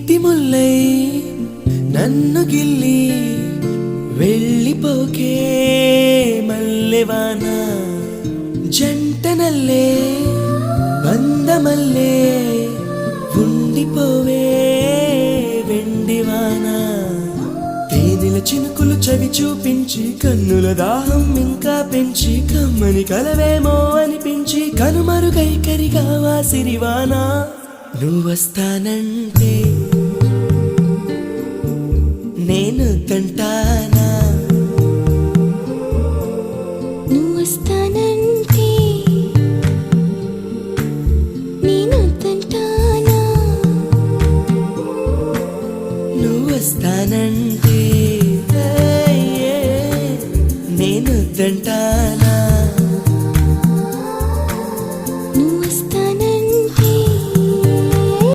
నీటి ముల్లై నన్ను గిల్లి వెళ్ళిపోకే మల్లెవాన జంటనల్లే బందమల్లే ఉండిపోవే వెండివాన తేనెల చినుకులు చవి చూపించి కన్నుల దాహం ఇంకా పెంచి కమ్మని కలవేమో అనిపించి కనుమరుగై కరిగావా సిరివానా నువ్వొస్తానంటే నేను తంటానా నువ్వొస్తానంటే నేను తంటానా నువ్వొస్తానంటే నేను తంటానా